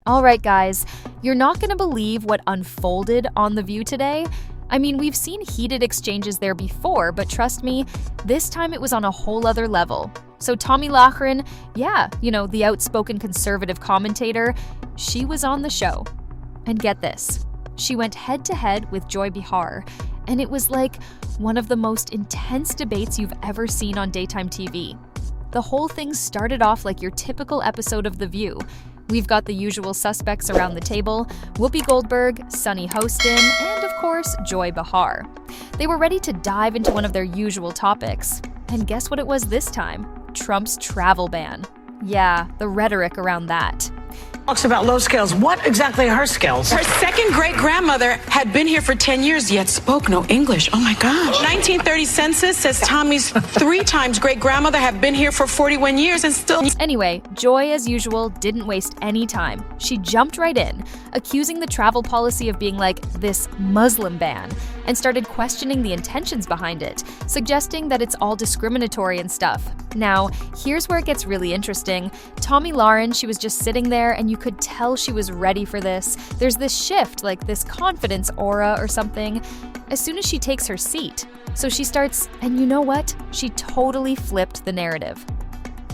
All right, guys, you're not going to believe what unfolded on The View today. I mean, we've seen heated exchanges there before, but trust me, this time it was on a whole other level. So Tomi Lahren, the outspoken conservative commentator, she was on the show. And get this, she went head-to-head with Joy Behar, and it was like one of the most intense debates you've ever seen on daytime TV. The whole thing started off like your typical episode of The View. We've got the usual suspects around the table: Whoopi Goldberg, Sunny Hostin, and of course, Joy Behar. They were ready to dive into one of their usual topics. And guess what it was this time? Trump's travel ban. Yeah, the rhetoric around that. Talks about low skills. What exactly are her skills? Her second great-grandmother had been here for 10 years, yet spoke no English. Oh my gosh. 1930 census says Tommy's 3 times great-grandmother had been here for 41 years and still... Anyway, Joy, as usual, didn't waste any time. She jumped right in, accusing the travel policy of being like this Muslim ban, and started questioning the intentions behind it, suggesting that it's all discriminatory and stuff. Now, here's where it gets really interesting. Tomi Lahren, she was just sitting there, and you could tell she was ready for this. There's this shift, like this confidence aura or something, as soon as she takes her seat. So she starts, and you know what? She totally flipped the narrative.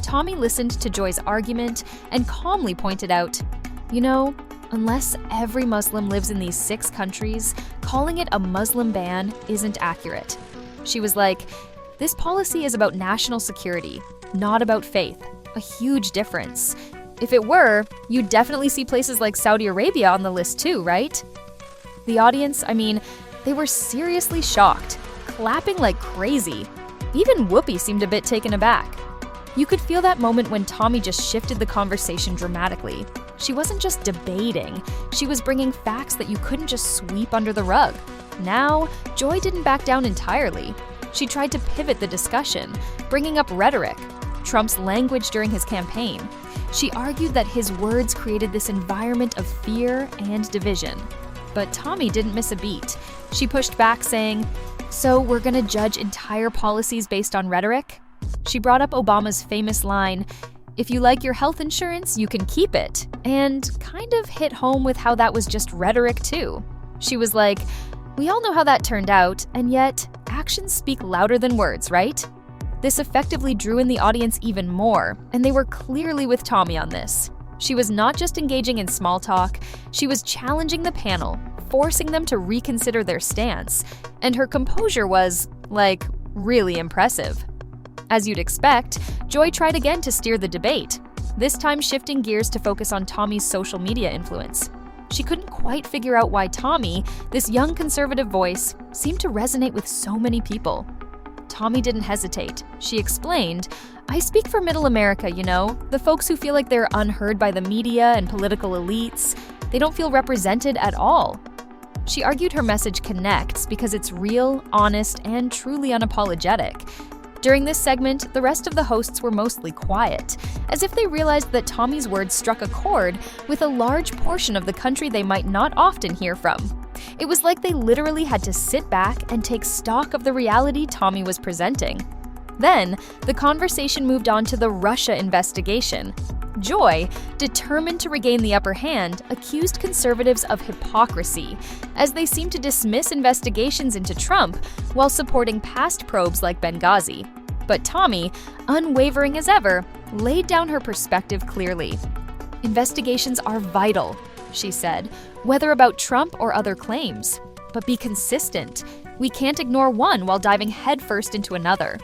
Tomi listened to Joy's argument and calmly pointed out, unless every Muslim lives in these 6 countries, calling it a Muslim ban isn't accurate. She was like, this policy is about national security, not about faith. A huge difference. If it were, you'd definitely see places like Saudi Arabia on the list too, right? The audience, they were seriously shocked, clapping like crazy. Even Whoopi seemed a bit taken aback. You could feel that moment when Tomi just shifted the conversation dramatically. She wasn't just debating, she was bringing facts that you couldn't just sweep under the rug. Now, Joy didn't back down entirely. She tried to pivot the discussion, bringing up rhetoric, Trump's language during his campaign. She argued that his words created this environment of fear and division. But Tomi didn't miss a beat. She pushed back, saying, "So we're gonna judge entire policies based on rhetoric?" She brought up Obama's famous line, "If you like your health insurance, you can keep it," and kind of hit home with how that was just rhetoric too. She was like, "We all know how that turned out, and yet actions speak louder than words, right?" This effectively drew in the audience even more, and they were clearly with Tomi on this. She was not just engaging in small talk, she was challenging the panel, forcing them to reconsider their stance, and her composure was, really impressive. As you'd expect, Joy tried again to steer the debate, this time shifting gears to focus on Tomi's social media influence. She couldn't quite figure out why Tomi, this young conservative voice, seemed to resonate with so many people. Tomi didn't hesitate. She explained, "I speak for middle America, the folks who feel like they're unheard by the media and political elites. They don't feel represented at all." She argued her message connects because it's real, honest, and truly unapologetic. During this segment, the rest of the hosts were mostly quiet, as if they realized that Tomi's words struck a chord with a large portion of the country they might not often hear from. It was like they literally had to sit back and take stock of the reality Tomi was presenting. Then, the conversation moved on to the Russia investigation. Joy, determined to regain the upper hand, accused conservatives of hypocrisy, as they seemed to dismiss investigations into Trump while supporting past probes like Benghazi. But Tomi, unwavering as ever, laid down her perspective clearly. "Investigations are vital," she said, "whether about Trump or other claims. But be consistent. We can't ignore one while diving headfirst into another."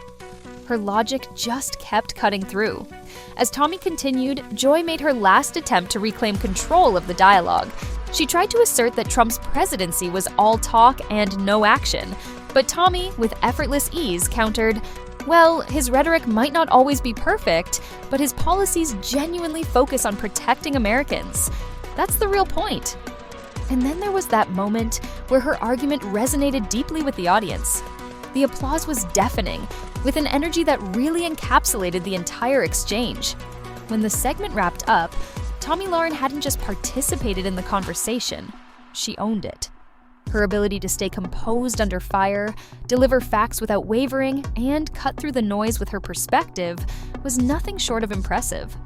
Her logic just kept cutting through. As Tomi continued, Joy made her last attempt to reclaim control of the dialogue. She tried to assert that Trump's presidency was all talk and no action, but Tomi, with effortless ease, countered, "Well, his rhetoric might not always be perfect, but his policies genuinely focus on protecting Americans. That's the real point." And then there was that moment where her argument resonated deeply with the audience. The applause was deafening, with an energy that really encapsulated the entire exchange. When the segment wrapped up, Tomi Lahren hadn't just participated in the conversation, she owned it. Her ability to stay composed under fire, deliver facts without wavering, and cut through the noise with her perspective was nothing short of impressive.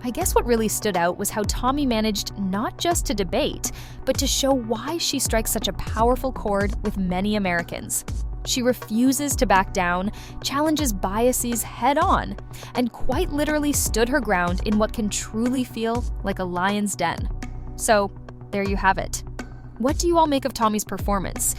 I guess what really stood out was how Tomi managed not just to debate, but to show why she strikes such a powerful chord with many Americans. She refuses to back down, challenges biases head on, and quite literally stood her ground in what can truly feel like a lion's den. So, there you have it. What do you all make of Tomi's performance?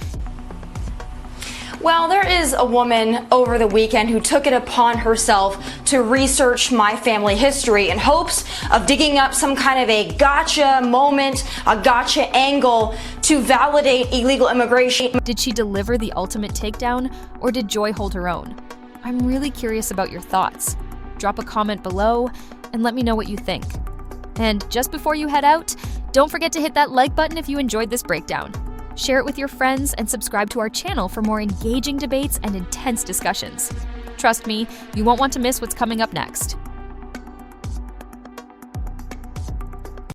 Well, there is a woman over the weekend who took it upon herself to research my family history in hopes of digging up some kind of a gotcha moment, a gotcha angle to validate illegal immigration. Did she deliver the ultimate takedown, or did Joy hold her own? I'm really curious about your thoughts. Drop a comment below and let me know what you think. And just before you head out, don't forget to hit that like button if you enjoyed this breakdown. Share it with your friends and subscribe to our channel for more engaging debates and intense discussions. Trust me, you won't want to miss what's coming up next.